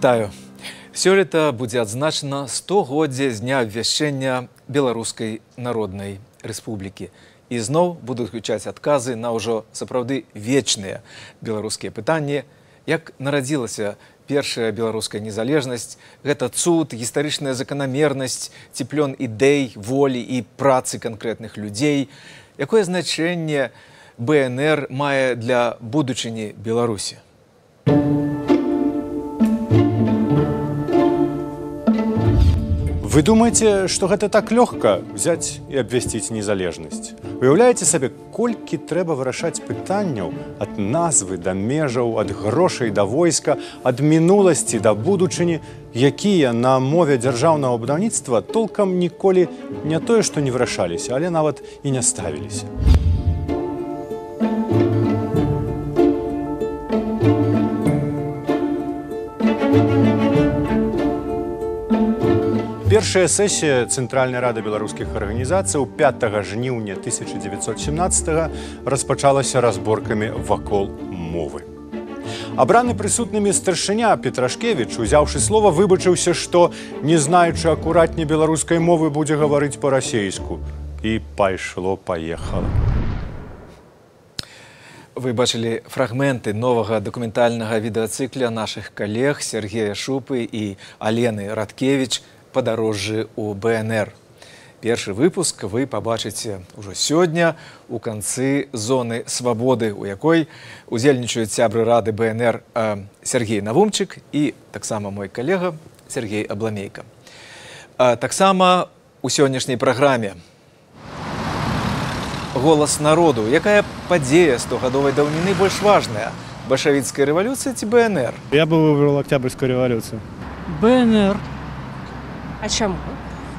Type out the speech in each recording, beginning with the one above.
Вітаю. Сёлета будзе адзначана 100годдзе з дня абвяшчэння Беларускай Народнай Рэспублікі. І зноў будуць гучаць адказы на ўжо сапраўды вечныя беларускія пытанні. Як нарадзілася першая беларуская незалежнасць, гэта цуд, гістарычная заканамернасць, ці плён ідэй, волі і працы канкрэтных людзей. Якое значэнне БНР мае для будучыні Беларусі? Вы думаете, что гэта так лёгка взять и абвясціць незалежнасць? Уяўляеце сабе, колькі трэба вырашаць пытанняў ад назвы да межаў, ад грошай да войска, ад мінуласці да будучыні, якія на мове дзяржаўнага будаўніцтва толкам ніколі не тое, што не вырашаліся, але нават і не ставіліся. Першая сесія Цэнтральнай рады беларускіх арганізацыяў 5 жніўня 1917 распачалася разборкамі вакол мовы. Абраны прысутнымі старшыня Петрашкевіч, узяўшы слова, выбачыўся, што, не знаючы акуратней беларускай мовы, будзе гаварыць па-расейску. І пайшло-паехала. Вы бачылі фрагменты новага дакументальнага відэацыкля нашых калег Сергея Шупы і Алены Радкевіч «Падарожжы у БНР». Першы выпуск вы пабачыце ўжо сёння у канцы зоны свабоды, у якой удзельнічаюць сябры рады БНР Сергей Навумчык і таксама мой калега Сергей Абламейка. Таксама у сённяшняй праграме «Голас народу». Якая падзея 100гадовай даўніны больш важная? Бальшавіцкая рэвалюцыя ці БНР? Я бы выбрал Октябрьскую революцию. БНР. А чему?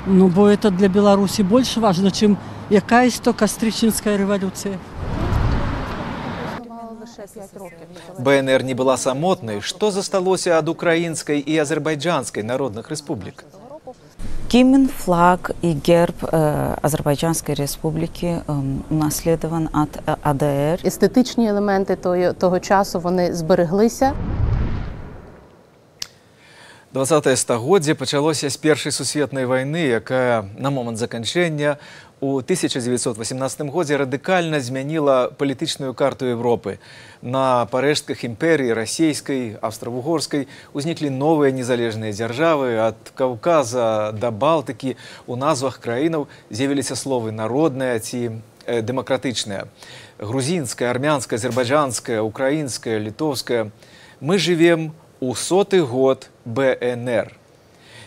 Ну, бо это для Беларуси больше важно, чем якаясь-то Кастрычинская революция. БНР не была самотнай. Што засталося ад украінскай і азербайджанскай народных рэспублік? Гимн, флаг и герб Азербайджанской республики унаследован от АДР. Естетичні елементи того часу, вони збереглися. 20-е стагоддзе пачалося з Першай сусветнай вайны, якая на момант заканчэння у 1918 годзе радыкальна змяніла палітычную карту Европы. На парэштках імперыі расійскай, аўстра-вугорскай узніклі новыя незалежныя дзяржавы. Ад Каўказа да Балтыкі у назвах краінаў з'явіліся словы «народная» ці «дэмакратычная». Грузінская, армянская, азербайджанская, украінская, літоўская. Мы жывем у 100-й год БНР.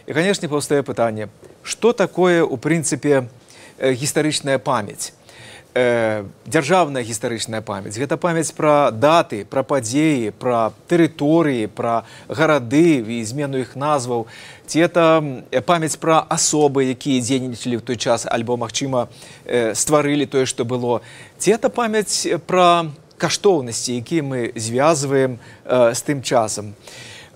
І, канешне, паўстае пытанне, што такое, у прынцыпе, гістарычная памяць? Дзяржаўная гістарычная памяць. Гэта памяць пра даты, пра падзеі, пра тэрыторыі, пра гарады і змену іх назваў. Ці это памяць пра асобы, якія дзейнічалі ў той час, альбо, магчыма, стварылі тое, што было. Ці это памяць пра каштоўнасці, якія мы звязваем з тым часам.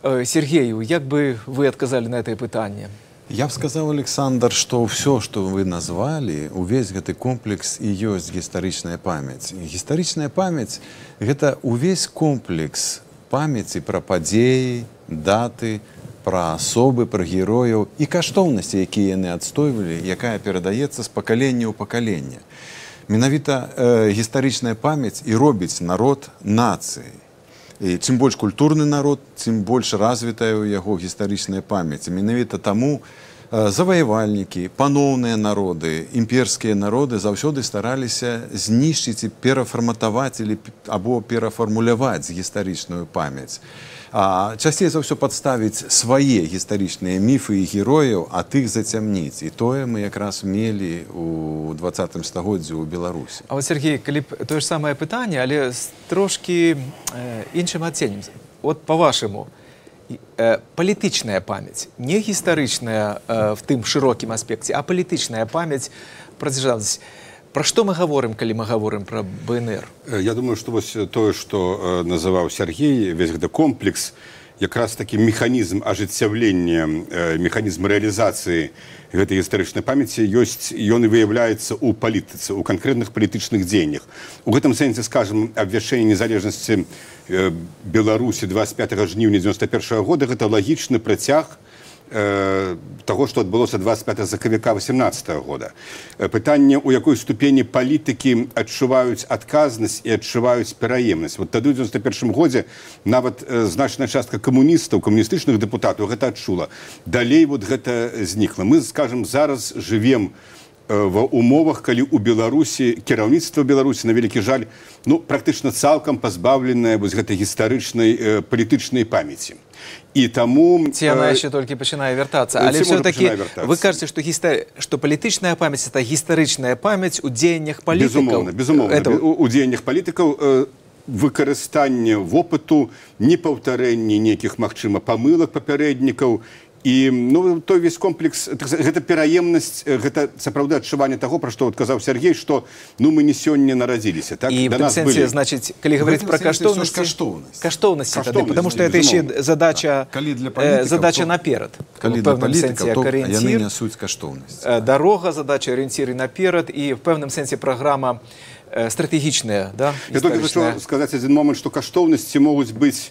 Сергею, як бы вы адказалі на это пытанне? Я б сказаў, Александр, што ўсё, што вы назвалі, увесь гэты комплекс і ёсць гістарычная памяць. Гістарычная памяць – гэта увесь комплекс памяці пра падзеі, даты, пра асобы, пра герояў і каштоўнасці, якія яны адстойвалі, якая перадаецца з пакалення ў пакаленне. Менавіта гістарычная памяць і робіць народ нацыяй. І чым больш культурны народ, тым больш развітая ў яго гістарычная памяць. Менавіта таму заваявальнікі, паноўныя народы, імперскія народы заўсёды стараліся знішчыць і перафарматаваць або перафармуляваць гістарычную памяць. Часцей за ўсё падставіць свае гістарычныя міфы і герояў, а тых зацямніць. І тое мы якраз мелі ў 20-м стагоддзі ў Беларусі. А вот, Сергей, калі б тое ж самае пытанне, але з трошкі іншым адценнем. От па-вашаму, палітычная памяць, не гістарычная в тым шырокім аспекце, а палітычная памяць пра дзяржаўнасць. Пра што мы гаворым, калі мы гаворым пра БНР? Я думаю, што вось тое, што называў Сергей, весь гэты комплекс, якраз такі механізм ажыццяўлення, механізм рэалізацыі гэтай гістарычнай памяці ёсць, ён і выяўляецца ў палітыцы, у канкрэтных палітычных дзеяннях. У гэтым сэнсе, скажем, абвяшчэнне незалежнасці Беларусі 25 жніўня 91 года гэта лагічны працяг того, што адбылося 25 сакавіка 18 года. Пытанне, у якой ступені палітыкі адчуваюць адказнасць і адчуваюць пераемнасць. Вот тады ў 91 годзе нават значная частка камуністаў, камуністычных дэпутатаў гэта адчула. Далей вот гэта знікла. Мы, скажем, зараз жывем ва умовах, калі ў Беларусі кіраўніцтва Беларусі, на вялікі жаль, практычна цалкам пазбаўленае вось гэтай гістарычнай палітычнай памяці. І таму... Ці яна яшчэ толькі пачынае вяртацца. Але все-таки вы кажаце, што палітычная памяць – это гістарычная памяць у дзеяннях палітыкаў. Безумоўна. У дзеяннях палітыкаў выкарыстанне вопыту, непаўтарэнне нейкіх, магчыма, памылак папярэднікаў. І той весь комплекс, гэта пераемнасць, гэта сапраўды адчуванне таго, пра што казаў Сергей, што мы не сёння нарадзіліся. І в этом сэнсе, значит, калі говорить про каштоўнасці тады, потому что это еще задача наперад. Калі для палітыкаў, то яны нясуць каштоўнасць. Дарога, задача, арыенціры наперад і в пэўным сэнсе праграма стратэгічная, да? Я толькі хочу сказаць адзін момант, што каштоўнасці могуць быць,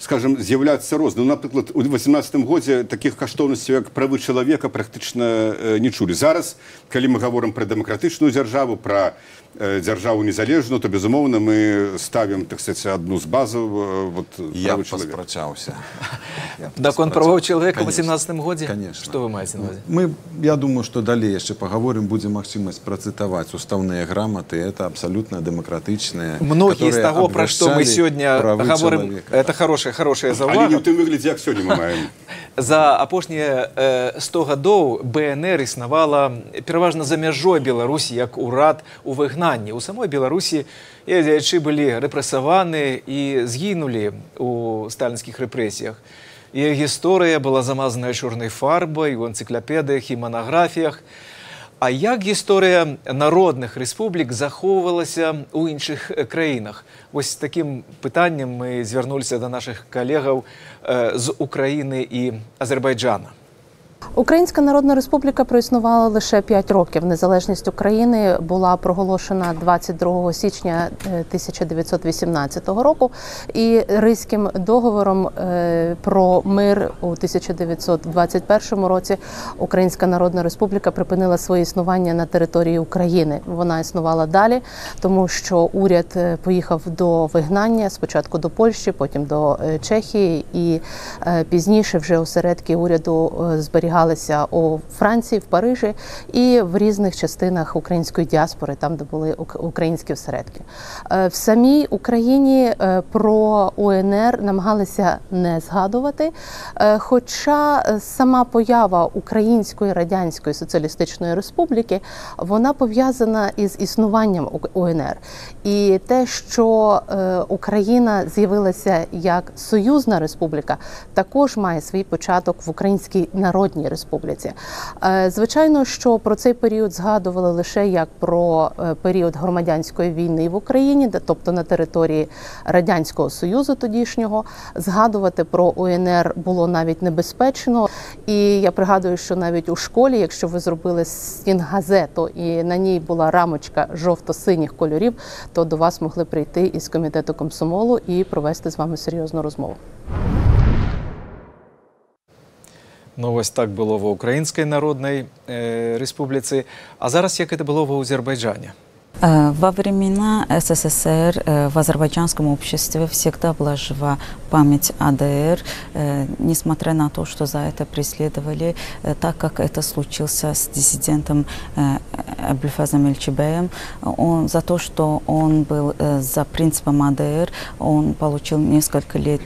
скажем, з'яўляцца розныя. Напрыклад, у 18 годзе такіх каштоўнасцяў, як правы чалавека, практычна не чулі. Зараз, калі мы гаворым пра дэмакратычную дзяржаву, пра дзяржаву незалежную, то, безумоўна, мы ставім, так сказать, адну з базаў Я паспрачаўся. Наконт правоў чалавека ў 18 годзе? Конечно. Што вы маеце на ўвазе? Я думаю, што далей яшчэ паговорым, будзе магчымасць працытаваць устаўныя граматы. Это абсалютна дэмакратычныя. Многія з таго, пра што мы сёння гаворым, это хорошая заўвага. Але не ў тым выглядзе, як сёння мы маем. За апошнія 100 гадоў БНР існавала пераважна за мяжой Беларусі як урад у выгнанні. У самой Беларусі дзеячы былі рэпрэсаваны і згінулі у сталінскіх рэпрэсіях. Іх гісторыя была замазаная чорнай фарбай у энцыклапедыях і манаграфіях. А як гісторыя народных рэспублік захоўвалася ў іншых краінах? Вось такім пытаннем мы звярнуліся да нашых калегаў з Украіны і Азербайджана. Українська Народна Республіка проіснувала лише 5 років. Незалежність України була проголошена 22 січня 1918 року. І Ризьким договором про мир у 1921 році Українська Народна Республіка припинила своє існування на території України. Вона існувала далі, тому що уряд поїхав до вигнання, спочатку до Польщі, потім до Чехії, і пізніше вже осередки уряду зберігалися у Франції, в Парижі і в різних частинах української діаспори, там, де були українські осередки. В самій Україні про УНР намагалися не згадувати, хоча сама поява Української Радянської Соціалістичної Республіки, вона пов'язана із існуванням УНР. І те, що Україна з'явилася як союзна республіка, також має свій початок в Українській Народній Республіці. Звичайно, що про цей період згадували лише як про період громадянської війни в Україні, тобто на території Радянського Союзу тодішнього. Згадувати про УНР було навіть небезпечно. І я пригадую, що навіть у школі, якщо ви зробили стінгазету і на ній була рамочка жовто-синіх кольорів, то до вас могли прийти із комітету комсомолу і провести з вами серйозну розмову. Ну, ось так было в Украинской Народной Республике. А зараз як это было в Азербайджане? Во времена СССР в азербайджанском обществе всегда была жива память АДР, несмотря на то, что за это преследовали, так как это случилось с диссидентом Абульфазом Эльчебеем. За то, что он был за принципом АДР, он получил несколько лет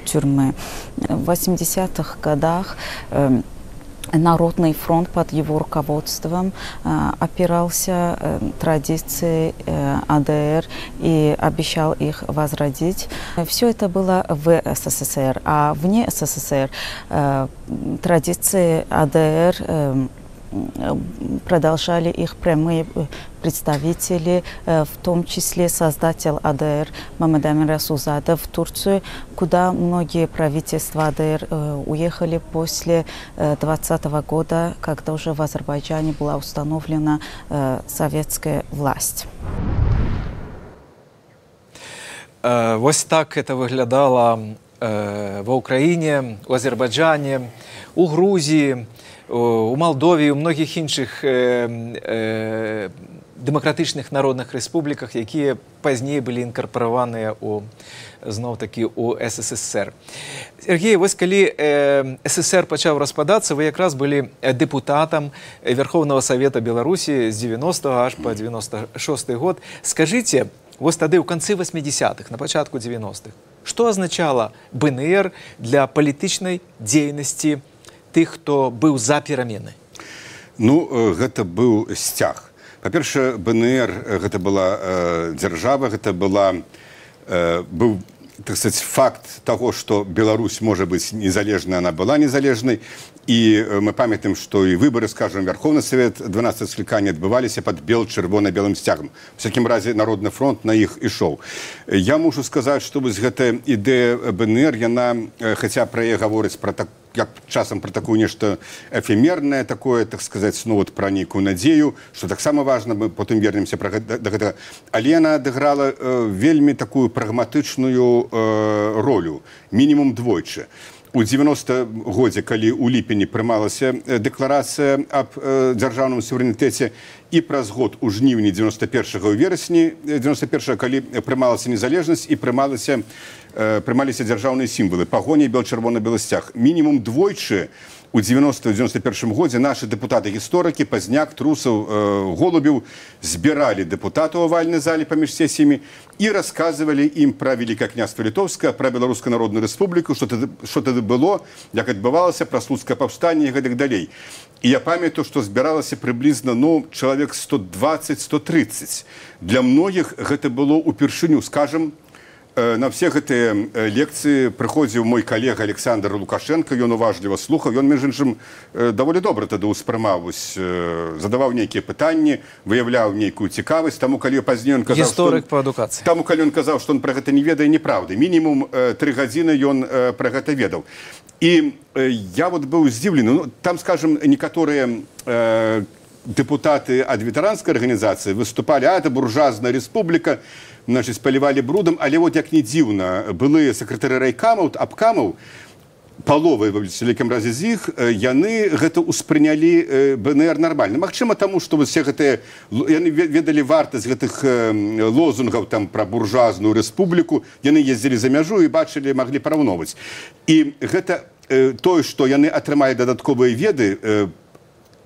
тюрьмы. В 80-х годах Народный фронт под его руководством опирался традиции АДР и обещал их возродить. Все это было в СССР, а вне СССР традиции АДР продолжали их прямые представители, в том числе создатель АДР Мамед Амин Расулзадов в Турцию, куда многие правительства АДР уехали после 2020 года, когда уже в Азербайджане была установлена советская власть. Вось так это выглядала ва Украине, у Азербайджане, у Грузии, у Молдові, у многіх інших дэмакратычных народных рэспубліках, якія пазней былі інкарпараваныя зноў-такі у СССР. Сергей, вось калі СССР пачаў распадацца, вы якраз былі дэпутатам Верховного Совета Беларусі з 90-го аж па 96-й год. Скажыце, вось тады ў канцы 80-х, на пачатку 90-х, што азначала БНР для палітычнай дзейнасці тых, хто быў за перамены? Ну, гэта быў сцяг. Па-першае, БНР гэта была дзяржава, гэта быў, так сказать, факт таго, што Беларусь можа быць незалежнай, она была незалежнай. І мы памятаем, што і выбары, скажем, Верховны Совет 12 склікання адбываліся пад чырвона-белым сцягам. У всякім разе Народны фронт на іх ішоў. Я мушу сказаць, што вось гэтая ідэя БНР, яна, хаця пра яе гаворыць пра так, як часам пра такое нешта эфемернае, такое, так сказаць, ну, вот, пра нейкую надзею, што таксама важна, мы потым вернемся да гэтага. Але яна адыграла вельмі такую прагматычную ролю, мінімум двойчы. У 90 годзе, калі ў ліпені прымалася дэкларацыя аб дзяржаўным суверэнітэце, і праз год у жніўні 91-го у верасні 91-го, калі прымалася незалежнасць і прымаліся дзяржаўныя сімвалы, пагоня і бел-чырвона-белы сцяг. Мінімум двойчы у 90-91 годзе нашы дэпутаты-гісторыкі, Пазняк, Трусаў, Голубеў збіралі дэпутатаў у авальнай зале паміж сесіямі і расказвалі ім пра Великае княства Літоўскае, пра Беларускую народную рэспубліку, што тады было, як адбывалася, пра слуцкае паўстанне і гэтак далей. І я памятаю, што збіралася прыблізна, ну, чалавек 120-130. Для многіх гэта было ўпершыню, скажам, на все гэтыя лекцыі прыходзіў мой калега Александр Лукашенко, ён уважліва слухаў, ён, між іншым, даволі добра тады ўспрымаў, задаваў нейкія пытанні, выяўляў нейкую цікавасць, таму калі пазней ён казаў, гісторык па адукацыі. Таму калі ён казаў, што ён пра гэта не ведае, неправды. Мінімум 3 гадзіны ён пра гэта ведаў. І я вот быў здзіўлены, ну, там, скажем, некаторыя дэпутаты ад ветэранскай арганізацыі выступалі, а это буржуазная рэспубліка, значит, спалівалі брудам, але вот як не дзіўна, былыя сакратары райкамаў, абкамаў, паловы, в вялікім разе з іх, яны гэта ўспрынялі БНР нармальна. Магчыма, таму, што все гэтыя, яны ведалі вартасць гэтых лозунгаў там пра буржуазную рэспубліку, яны ездзілі за мяжу і бачылі, маглі параўноўваць. І гэта тое, што яны атрымалі дадатковыя веды,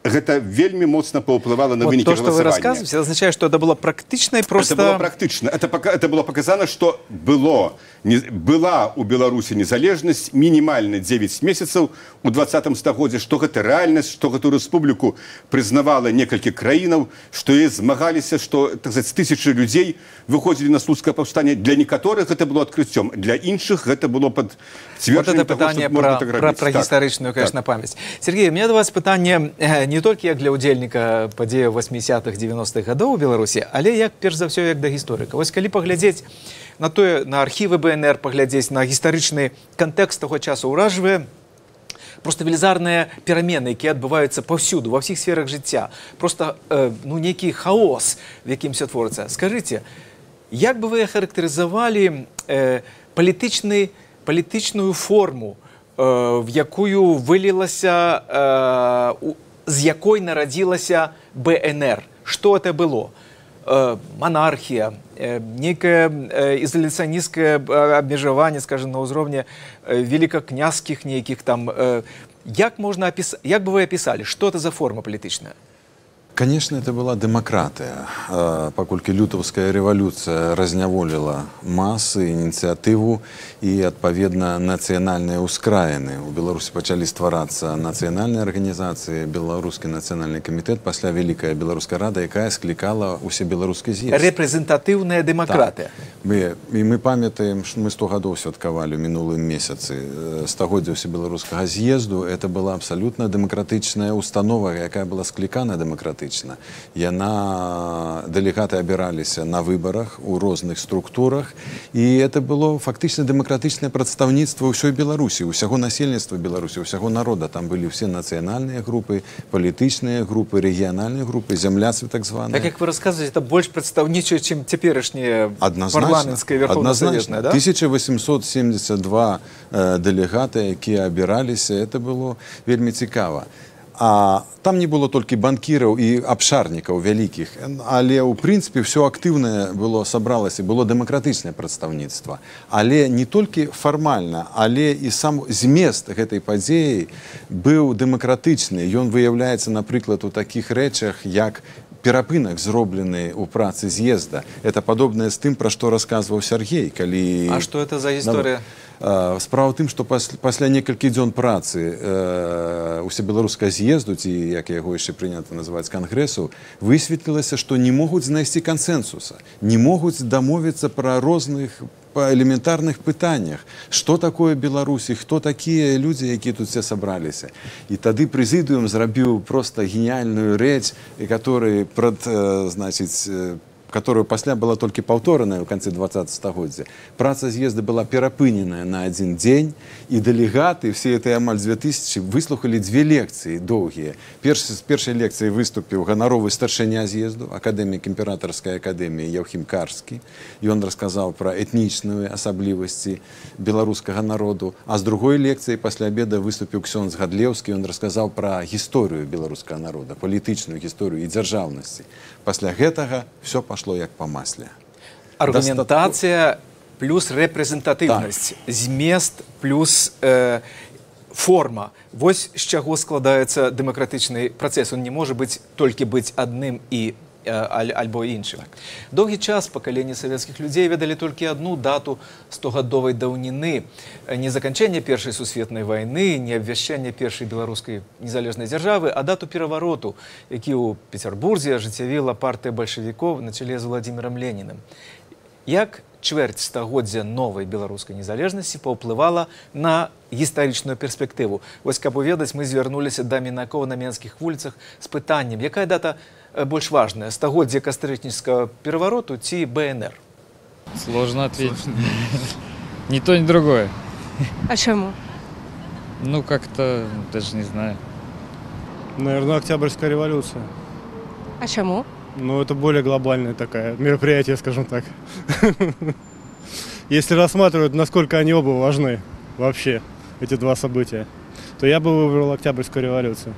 гэта вельмі моцна паўплывала на вынікі галасавання. То, што вы расказваеце, азначае, што это было практычна і проста... Это было практычна. Это было показано, што была у Беларусі незалежнасць мінімальна 9 месяцаў у 20-м стагоддзі, што гэта рэальнасць, што гэту рэспубліку прызнавала некалькі краінаў, што яе змагаліся, што, так сказаць, тысячы людзей выходзілі на слуцкае паўстанне. Для некаторых гэта было адкрыццём, для іншых гэта было пад цверджаннем таго, што можна так рабіць. Пра гістарычную, конечно, памяць. Сергей, у меня до вас пытанне не толькі як для ўдзельніка падзеяў 80-х, 90-х гадоў у Беларусі, але як, перш за ўсё, як да гісторыка. Вось калі паглядзець на тое, на архівы БНР, паглядзець на гістарычны кантэкст таго часу, ўражвае просто велізарныя перамены, якія адбываюцца паўсюду, ва ўсіх сферах жыцця. Просто, ну, нейкі хаос, в якім все творыцца. Скажыце, як бы вы ахарактарызавалі палітычную форму, в якую вылілася, з якой нарадзілася БНР? Што это было? Монархія, некае ізаляцыянісцкае абмежаванне, скажем, на ўзроўні великакняскіх нейкіх там. Як бы вы апісалі, што это за форма палітычная? Конечно, это была демократия, паколькі лютаўская рэвалюцыя разняволіла масы, ініцыятыву і, адпаведна, нацыянальныя ўскраіны. У Беларусі пачалі стварацца нацыянальныя арганізацыі, Беларускі нацыянальны камітэт, пасля Вялікая Беларуская рада, якая склікала ўсебеларускі з'езд. Рэпрэзентатыўная дэмакратыя. І мы памятаем, што мы 100 гадоў святкавалі ў мінулым месяцы стагоддзя ўсебеларускага з'езду. Это была абсалютна дэмакратычная установа, якая была склікана дэмакратычна. Яна, дэлегаты абіраліся на выбарах у розных структурах, і это было фактычна дэмакратычнае прадстаўніцтва ўсёй Беларусі, усяго насельніцтва Беларусі, усяго народа. Там былі ўсе нацыянальныя групы, палітычныя групы, рэгіянальныя групы, зямляцтвы так званыя. Так як вы расказваеце, это больш прадстаўнічае, чым цяперашняе парламенцкае верхоўна-саветнае, да? 1872 дэлегаты, якія абіраліся, это было вельмі цікава. А там не было толькі банкіраў і абшарнікаў вялікіх, але ў прынцыпе ўсё актыўнае было сабралася, было дэмакратычнае прадстаўніцтва. Але не толькі фармальна, але і сам змест гэтай падзеі быў дэмакратычны. Ён выяўляецца, напрыклад, у такіх рэчах, як перапынак, зроблены ў працы з'езда. Это падобнае з тым, пра што расказваў Сергей, калі... А што это за гісторыя? Справа ў тым, што пасля некалькі дзён працы усебеларускага з'езду, ці як яго яшчэ прынята называць кангрэсу, высветлілася, што не могуць знайсці кансэнсуса, не могуць дамовіцца пра розных па элементарных пытаннях. Што такое Беларусі, хто такія людзі, якія тут все сабраліся. І тады прэзідыум зрабіў проста геніяльную рэч, которая пасля была толькі паўтораная ў канцы 20 стагоддзя. Праца з'езда была перапыненая на адзін дзень, і дэлегаты, все этой амаль 2000, выслухалі 2 лекцыі доўгія. З першай лекцыі выступіў ганаровы старшыня з'езду, акадэмік імператарскай акадэміі Яўхім Карскі. Ён расказаў пра этнічныя асаблівасці беларускага народу. А з другой лекцыі пасля абеда выступіў ксёндз Гадлеўскі. Ён расказаў пра гісторыю беларускага народа, палітычную гісторыю і дзяржаўнасці. Пасля гэтага все пошло як по масле. Аргументація плюс рэпрэзентатыўнасць, змест плюс форма. Вось з чаго складаецца дэмакратычны працэс. Он не можа толькі быць адным і альбо іншым. Доўгі час пакаленні савецкіх людзей ведалі толькі адну дату 100гадовай даўніны. Не заканчэння Першай сусветнай вайны, не абвяшчэння першай беларускай незалежнай дзяржавы, а дату перавароту, які ў Петербурзе ажыццявіла партыя бальшавікоў на чале з Владзімірам Леніным. Як чвэрць стагоддзя новай беларускай незалежнасці паўплывала на гістарычную перспектыву? Вось, каб уведаць, мы звярнуліся да мінакоў на менскіх вуліцах з пытаннем, якая дата больш важная, стагоддзе кастрычніцкага перавароту ці БНР? Сложно ответить. Ни то, ни другое. А чему? Ну, как-то, даже не знаю. Наверное, Октябрьская революция. А чему? Ну, это более глобальное такое мероприятие, скажем так. Если рассматривать, насколько они оба важны вообще, эти два события, то я бы выбрал Октябрьскую революцию.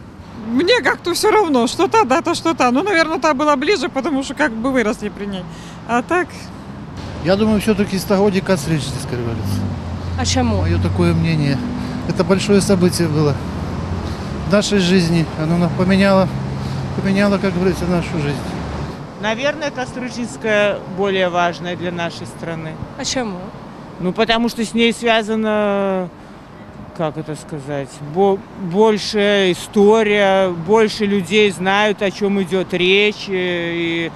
Мне как-то все равно, что та дата, что та. Ну, наверное, та была ближе, потому что как бы выросли при ней. А так... Я думаю, все-таки стагоддзя кастрычніцкой революции. А чему? Мое такое мнение. Это большое событие было в нашей жизни. Оно нам поменяло, как говорится, нашу жизнь. Наверное, кастрычніцкая более важная для нашей страны. А чему? Ну, потому что с ней связано, как это сказать, больше история, больше людей знают, о чем идет речь. И,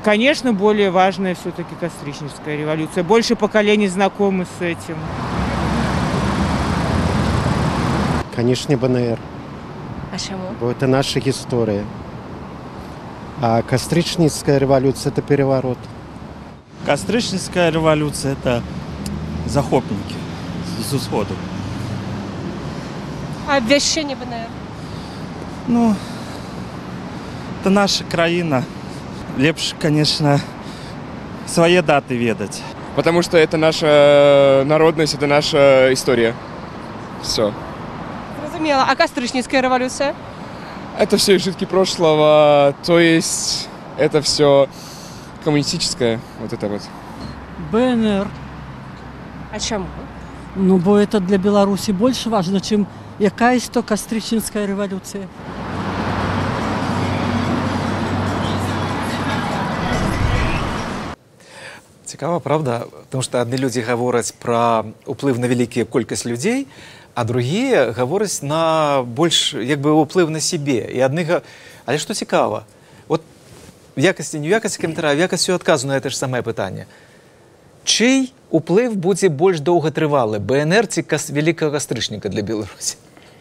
конечно, более важная все-таки кастрычніцкая революция. Больше поколений знакомы с этим. Конечно, БНР. А чему? Бо это наша история. А кастрычніцкая революция – это переворот. Кастрычніцкая революция – это захопники с усходу. А обвящение БНР? Ну, это наша краина. Лепш, конечно, свои даты ведать. Потому что это наша народность, это наша история. Все. Разумела. А кастрычніцкая революция? Это все изжитки прошлого, то есть это все коммунистическое, вот это вот. БНР. А чему? Ну, бо это для Беларуси больше важно, чем якаясь то кастрычніцкая революция. Цікава, правда? Тому що одні люди говорять про вплив на велику кількість людей, а другі говорять на більш, якби, вплив на себе. І одні... Але що цікаво, от в якості, не в якості коментаря, а в якості відказу на це ж саме питання. Чий вплив буде більш довготривалий? БНР чи Великого Кастрычніка для Білорусі?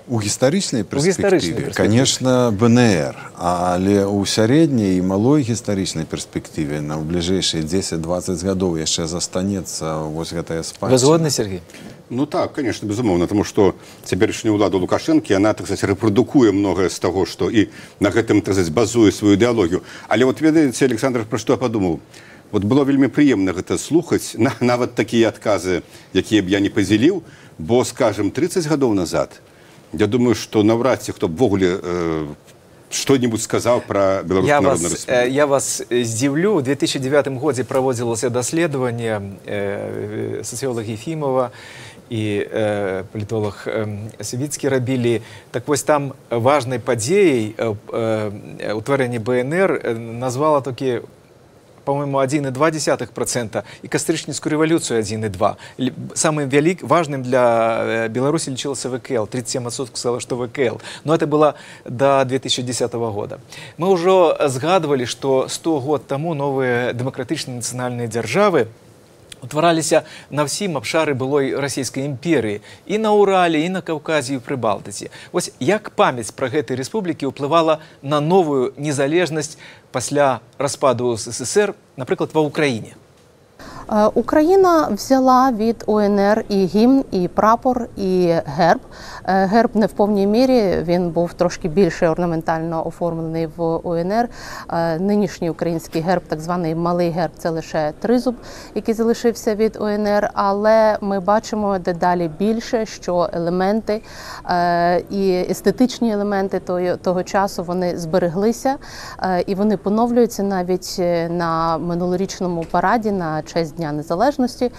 У гістарычнай перспектыве, конечно, БНР, але у сярэдняй і малой гістарычнай перспектыве на бліжэйшыя 10-20 гадоў яшчэ застанецца вось гэтая спадчына. Вы згодны, Сергей? Ну так, конечно, безумоўна, тому што цяперашняя ўлада Лукашэнкі, яна, так сказать, рэпрадукуе многае з таго, што і на гэтым, так сказать, базуе сваю ідэалогію. Але вот ведаеце, Александр, пра што я падумаў? Вот было вельмі прыемна гэта слухаць, нават такія адказы, якія б я не падзяліў, бо, скажем, 30 гадоў назад я думаю, что наўрад ці хто б ввогуле что-нибудь сказал про Белорусскую Народную Республику. Я вас здзіўлю. У 2009 годзе праводзілася даследаванне сацыёлог Ефімова і палітолог Савіцкі рабілі. Так вось там важнай падзеяй утварэння БНР назвала толькі, по-моему, 1,2%, и Кастрычніцкую революцию 1,2%. Самым важным для Беларуси лечился ВКЛ. 37% сказало, что ВКЛ. Но это было до 2010 года. Мы уже згадывали, что 100 год тому новые демократичные национальные державы утвараліся на всім абшары былой расійскай імперыі, і на Урале, і на Каўказе, і ў Прыбалтыцы. Вось як памяць пра гэтай рэспублікі ўплывала на новую незалежнасць пасля распаду СССР, напрыклад, ва Ўкраіне? Україна взяла від УНР і гімн, і прапор, і герб. Герб не в повній мірі, він був трошки більше орнаментально оформлений в УНР. Нинішній український герб, так званий малий герб, це лише тризуб, який залишився від УНР, але ми бачимо дедалі більше, що елементи і естетичні елементи того часу, вони збереглися, і вони поновлюються навіть на минулорічному параді на честь Дня Незалежності.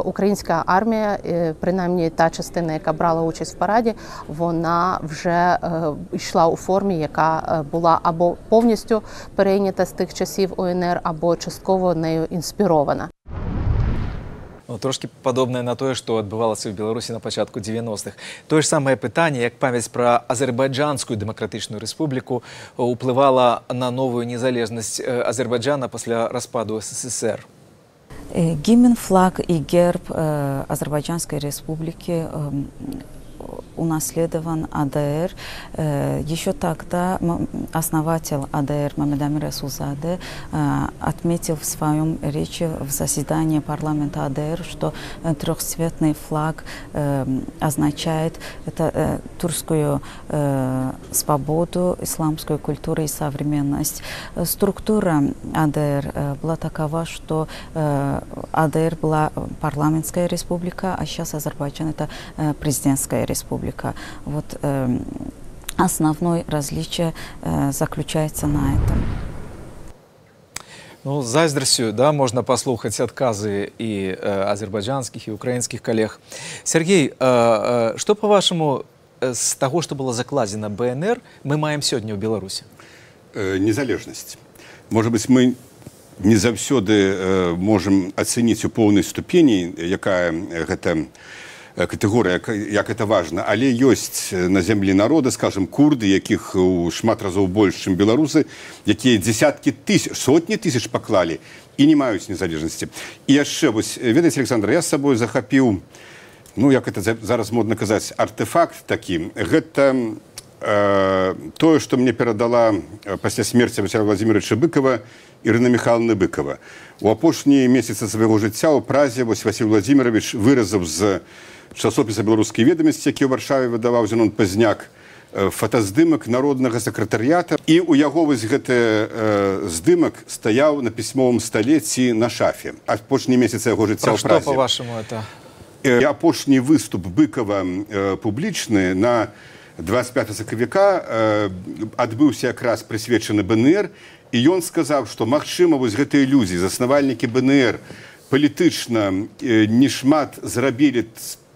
Українська армія, принаймні та частина, яка брала участь в параді, вона вже йшла у формі, яка була або повністю перейнята з тих часів УНР, або частково нею інспірована. Трошки падобнае на тое, што адбывалася ў Беларусі на пачатку 90-х. Тое ж самае пытанне, як памяць пра Азербайджанскую дэмакратычную рэспубліку ўплывала на новую незалежнасць Азербайджана пасля распаду СССР. Гимн, флаг и герб Азербайджанской республики унаследован АДР. Еще тогда основатель АДР Мамедамир Расулзаде отметил в своем речи в заседании парламента АДР, что трехцветный флаг означает тюркскую свободу, исламскую культуру и современность. Структура АДР была такова, что АДР была парламентская республика, а сейчас Азербайджан это президентская республика. Вот основное различие заключается на этом. Ну, с зайздрасцю, да, можно послухать отказы и азербайджанских, и украинских коллег. Сергей, что, по-вашему, с того, что было закладено БНР, мы маем сегодня в Беларуси? Незалежность. Может быть, мы не заўсёды можем оценить у полной ступени, якая гэта катэгорыя, як это важна, але ёсць на зямлі народы, скажем, курды, якіх у шмат разоў больш, чым беларусы, якія дзесяткі тысяч, сотні тысяч паклалі і не маюць незалежнасці. І яшчэ, вось, ведаеце, Александр, я з сабой захапіў, ну, як это зараз модна казаць, артефакт такі. Гэта тое, што мне перадала пасля смерці Васіля Владимировича Быкова Ірына Михайловна Быкова. У апошнія месяцы свайго жыцця ў Празе Васіль Владимирович выразаў з часопіса «Беларускія ведамасці», які ў Варшаве выдаваў Зенон Пазняк, фотаздымак народнага сакратарыята. І ў яго вось гэты здымак стаяў на пісьмовым стале ці на шафе. Апошнія месяцы яго жыцця ў Празе. Пра што, па-вашаму, это? Апошні выступ Быкова публічны на 25 сакавіка адбыўся якраз прысвечаны БНР, і ён сказаў, што, магчыма, вось гэтыя людзі, заснавальнікі БНР, палітычна не шмат зрабілі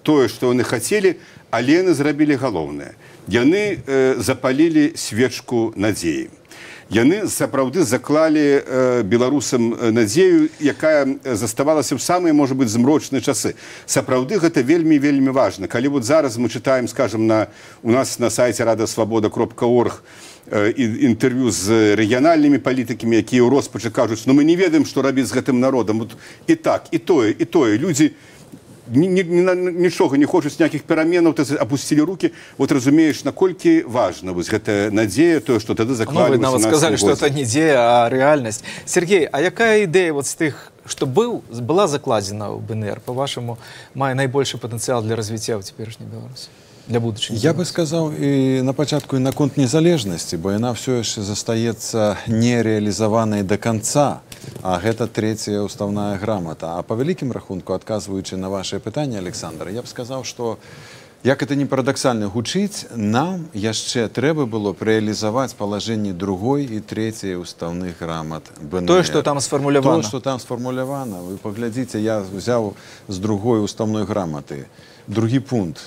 тое, што яны хацелі, але яны зрабілі галоўнае. Яны запалілі свечку надзеі. яны сапраўды заклалі беларусам надзею, якая заставалася ў самыя, можа быць, змрочныя часы. Сапраўды гэта вельмі важна. Калі вот зараз мы чытаем, скажем, у нас на сайце radasvoboda.org інтэрв'ю з рэгіянальнымі палітыкамі, якія ў роспачы кажуць, ну мы не ведаем, што рабіць з гэтым народам. І так, і тое. Людзі нічога не хочуць, ніякіх пераменаў, апусцілі рукі. Вот разумееш, наколькі важна вось гэтая надзея, тое, што тады заклалі вы нават сказалі, што это не дзея, а рэальнасць. Сергей, а якая ідэя вот з тых, што была закладзена ў БНР, по-вашаму, мае найбольшы патэнцыял для развіцця ў цяперашняй Беларусі? Для будучыні? Я бы сказаў і на пачатку і наконт незалежнасці, бо яна ўсё яшчэ застаецца нерэалізаванай да канца, а гэта трэцяя ўставная грамата. А па вялікім рахунку, адказваючы на вашае пытанне, Александр, я б сказаў, што як это не парадаксальна гучыць, нам яшчэ трэба было рэалізаваць палажэнні другой і трэцяй уставных грамат БНР. Тое, што там сфармулявана. Тое, што там сфармулявана. Вы паглядзіце, я взяў з другой уставной граматы. Другі пункт.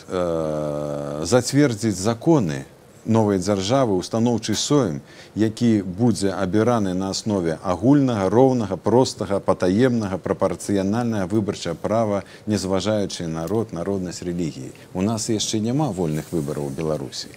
Зацвердзіць законы новай дзяржавы, устаноўчы сойм, які будзе абіраны на аснове агульнага, роўнага, простага, патаемнага, прапарцыянальнага выбарчага права, не зважаючы народ, народнасць, рэлігіі. У нас яшчэ няма вольных выбараў у Беларусі.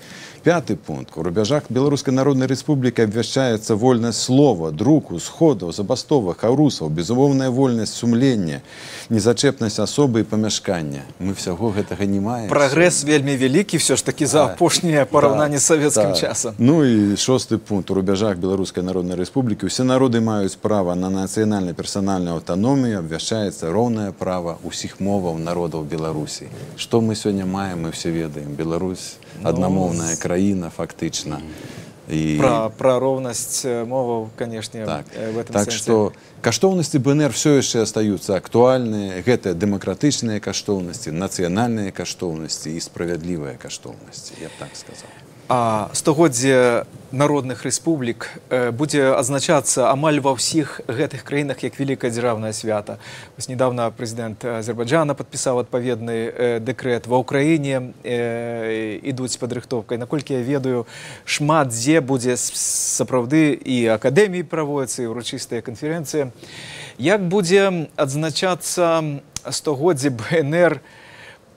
Пятый пункт. У рубежах Белорусской Народной Республики обвящается вольность слова, друку, сходов, забастовок, аурусов, безумовная вольность сумления, незачепность особы и помешкания. Мы всего этого не маем. Прогресс вельми великий, все ж таки за опошнее порівняння з советским часом. Ну и шостый пункт. У рубежах Белорусской Народной Республики все народы имеют право на национальную персональную автономию, обвящается ровное право усіх моваў народов Беларуси. Что мы сегодня маем, мы все ведаем. Беларусь одномовная країна, фактично. И... Про ровность моваў, конечно, так. В этом так сенсе. Что каштоўнасці БНР все еще остаются актуальныя. Гэта дэмакратычныя каштоўнасці, нацыянальныя каштоўнасці и справядлівыя каштоўнасці, я б так сказал. А стагоддзе народных рэспублік будзе адзначацца амаль ва ўсіх гэтых краінах як вялікае дзяржаўнае свята. Вось недавно прэзідэнт Азербайджана падпісаў адпаведны дэкрэт. Ва ўкраіне ідуць падрыхтоўкай. Наколькі я ведаю, шмат дзе будзе сапраўды і акадэміі праводзяцца, і ўрачыстыя канферэнцыі. Як будзе адзначацца стагоддзе БНР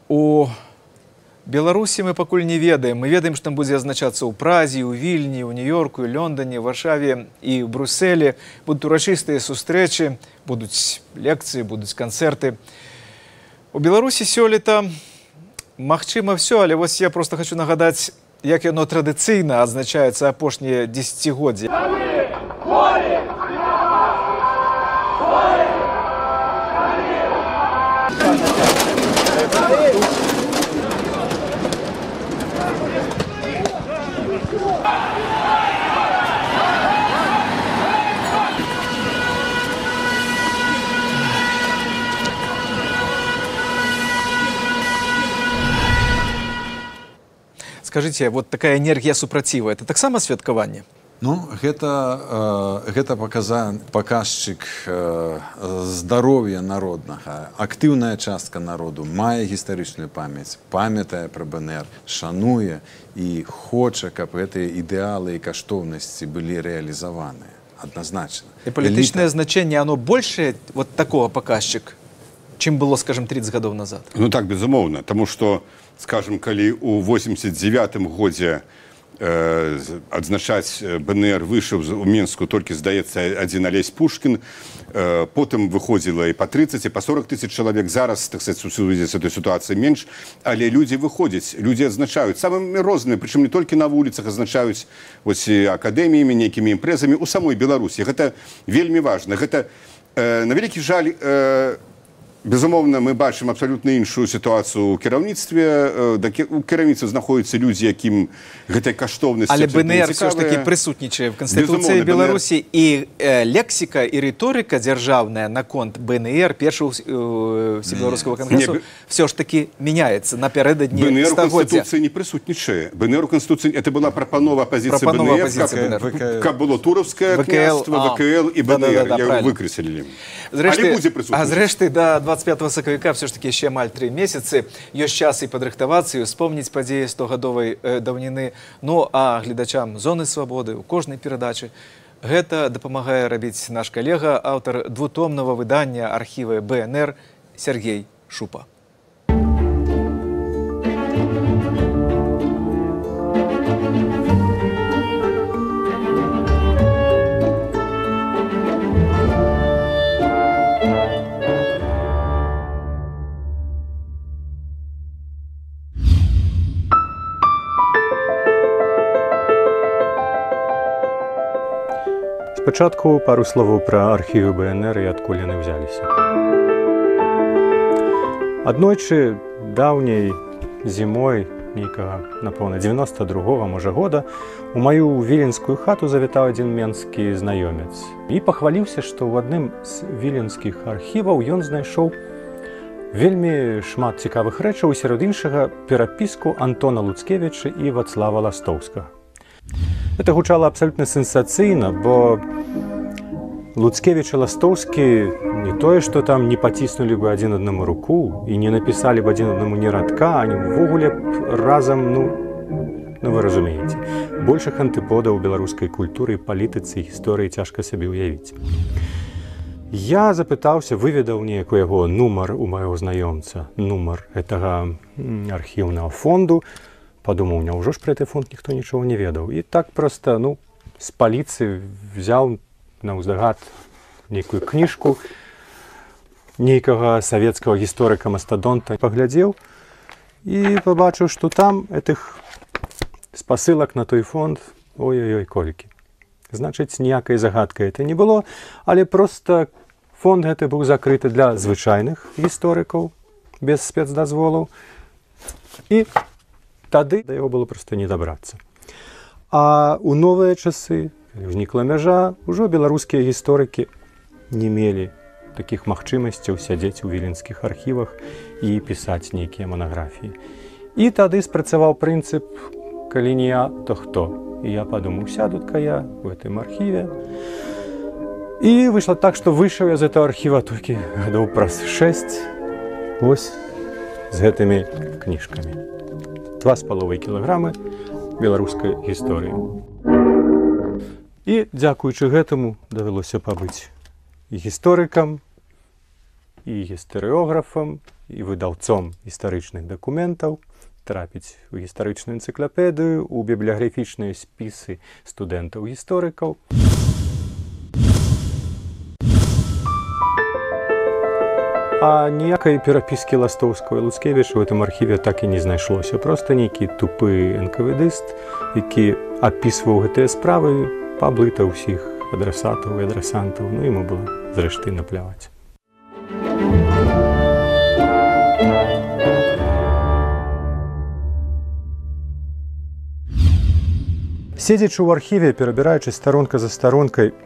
у Беларусі мы пакуль не ведаем. Мы ведаем, што там будзе азначацца ў Празе, ў Вільні, ў Нью-Йорку, ў Лондоне, ў Варшаве і ў Брюсселі. Будуць урачыстыя сустрэчы, будуць лекцыі, будуць канцэрты. У Беларусі сёлета магчыма ўсё, але вось я просто хочу нагадаць, як яно традыцыйна адзначаецца апошнія дзесяцігоддзі. Скажите, вот такая энергия супраціва, это таксама святкаванне? Ну, гэта паказчык здароўя народнага. Актыўная частка народу мае гістарычную памяць, памятае пра БНР, шануе і хоча, каб гэтыя ідэалы і каштоўнасці былі рэалізаваныя. Адназначна. И политическое значение, оно больше вот такого показчик, чем было, скажем, 30 годов назад? Ну так, безумоўна, тому что, скажем, калі у 89-м годзе адзначаць БНР выйшаў у Мінску толькі, здаецца, адзін Алесь Пушкін, потым выходзіла і па 30, і па 40 тысяч чалавек. Зараз, так сказать, у сувязі з этой сітуацыяй менш, але людзі выходзяць, людзі адзначаюць самымі рознымі, прычым не толькі на вуліцах, адзначаюць вось акадэміямі, нейкімі імпрэзамі у самой Беларусі. Гэта вельмі важна. Гэта, на вялікі жаль, безумоўна, мы бачым абсалютна іншую сітуацыю ў кіраўніцтве. У кіраўніцтве знаходзяцца людзі, якім гэтай каштоўнасці... Але БНР все ж таки прысутнічае в Конституцыі Беларусі, і лексіка і рыторыка дзяржаўная наконт БНР, першого Всебеларускага конгрессу, все ж таки меняется напярэдадні стагоддзя. БНР у Конституцыі не прысутнічае. БНР у Конституцыі, это была прапанова апозіцыі БНР, каб было Туровскае княства, ВКЛ і БНР. Я выкрэслілі. А зрэшты, да, 25 сакавіка все ж таки ще амаль 3 месяцы. Ёсць час і падрыхтавацца, і ўспомніць падзеі 100гадовай даўніны. Ну, а гледачам «Зоны свабоды» у кожнай перадачы гэта дапамагае рабіць наш калега, аўтар двутомнага выдання архіва БНР Сергей Шупа. Спачатку пару словаў пра архівы БНР і адкуль яны ўзяліся. Аднойчы даўняй зімой нейкага, напэўна, 92-го, можа, года у маю віленскую хату завітаў адзін менскі знаёмец і пахваліўся, што ў адным з віленскіх архіваў ён знайшоў вельмі шмат цікавых рэчаў, сярод іншага перапіску Антона Луцкевіча і Вацлава Ластоўскага. Это гучала абсолютно сенсацыйна, бо Луцкевіч і Ластоўскі не тое, што там не паціснулі бы адзін аднаму руку і не напісалі б адзін аднаму ні радка, ані ўвогуле б разам, ну вы разумееце, большых антыподаў беларускай культуры, палітыцы і гісторыі цяжка сабе ўявіць. Я запытаўся, выведаў неяк у яго нумар у майго знаёмца, нумар гэтага архіўнага фонду. Падумаў, няўжо ж пра гэты фонд ніхто нічога не ведаў. І так проста, з паліцы взяў наўздагад нейкую кніжку нейкага савецкага гісторыка-мастадонта, паглядзеў і пабачыў, што там гэтых спасылак на той фонд, ой-ой-ой, колькі. Значыць, ніякай загадкай гэта не было, але проста фонд гэты быў закрыты для звычайных гісторыкаў, без спецдазволаў. І тады да яго было проста не дабрацца. А ў новыя часы, узнікла мяжа, ужо беларускія гісторыкі не мелі такіх магчымасцяў сядзець у віленскіх архівах і пісаць нейкія манаграфіі. І тады спрацаваў прынцып «калі не я, то хто?». І я падумаў, сяду-ка я в гэтым архіве. І выйшла так, што выйшаў я з гэтага архіва толькі гадоў праз 6, вось з гэтымі кніжкамі. 2,5 кілаграмы беларускай гісторыі. І дзякуючы гэтаму давялося пабыць і гісторыкам, і гістарыёграфам, і выдаўцом гістарычных дакументаў, трапіць у гістарычную энцыклапедыю, у бібліяграфічныя спісы студэнтаў-гісторыкаў. А ніякай перапіскі Ластоўскага і Луцкевіча ў гэтым архіве так і не знайшлося. Проста нейкі тупы НКВДыст, які апісваў гэтыя справы, паблытаў усіх адрасатаў і адрасантаў, яму было зрэшты напляваць. Седзячы ў архіве, перабіраючы старонка за старонкай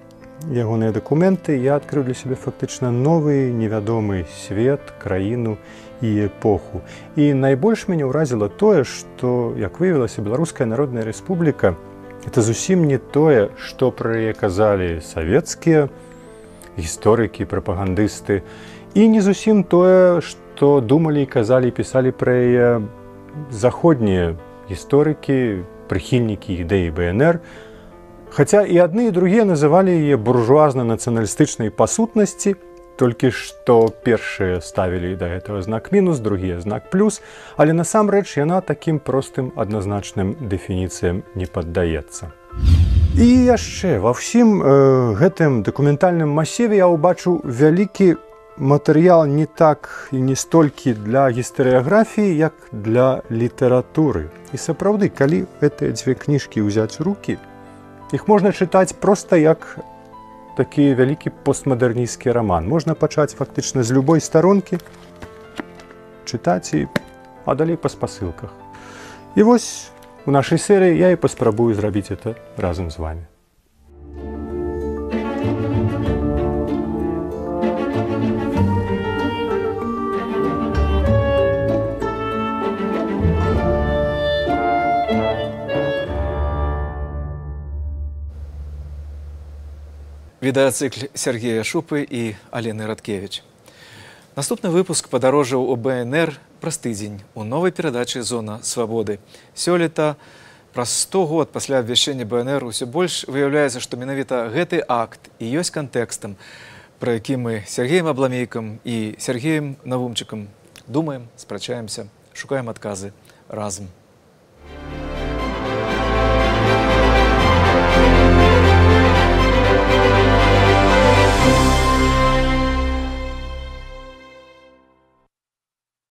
ягоныя дакументы, я адкрыў для сябе фактычна новы невядомы свет, краіну і эпоху. І найбольш мяне ўразіла тое, што, як выявілася, Беларуская Народная Рэспубліка – это зусім не тое, што пра яе казалі савецкія гісторыкі, прапагандысты, і не зусім тое, што думалі і казалі і пісалі пра яе заходнія гісторыкі, прыхільнікі ідэі БНР, хаця і адны, і другія называлі яе буржуазна-нацыяналістычнай па сутнасці, толькі што першыя ставілі да гэтага знак мінус, другія знак плюс, але насамрэч яна такім простым адназначным дэфініцыям не паддаецца. І яшчэ ва ўсім гэтым дакументальным масіве я ўбачыў вялікі матэрыял не так і не столькі для гістарыяграфіі, як для літаратуры. І сапраўды, калі гэтыя дзве кніжкі ўзяць у рукі, іх можна чытаць проста як такі вялікі постмадэрнісцкі раман. Можна пачаць фактычна з любой старонкі, чытаць а далей па спасылках. І вось у нашай серыі я і паспрабую зрабіць это разам з вами. Відэацыкль Сергея Шупы і Алены Радкевіч. Наступны выпуск падарожжаў у БНР праз тыдзень у новай перадачы «Зона свабоды». Сёлета, праз 100 год пасля абвяшчэння БНР, усё больш выяўляецца, што менавіта гэты акт і ёсць кантэкстам, пра які мы з Сергеем Абламейкам і Сергеем Навумчыкам думаем, спрачаемся, шукаем адказы разам.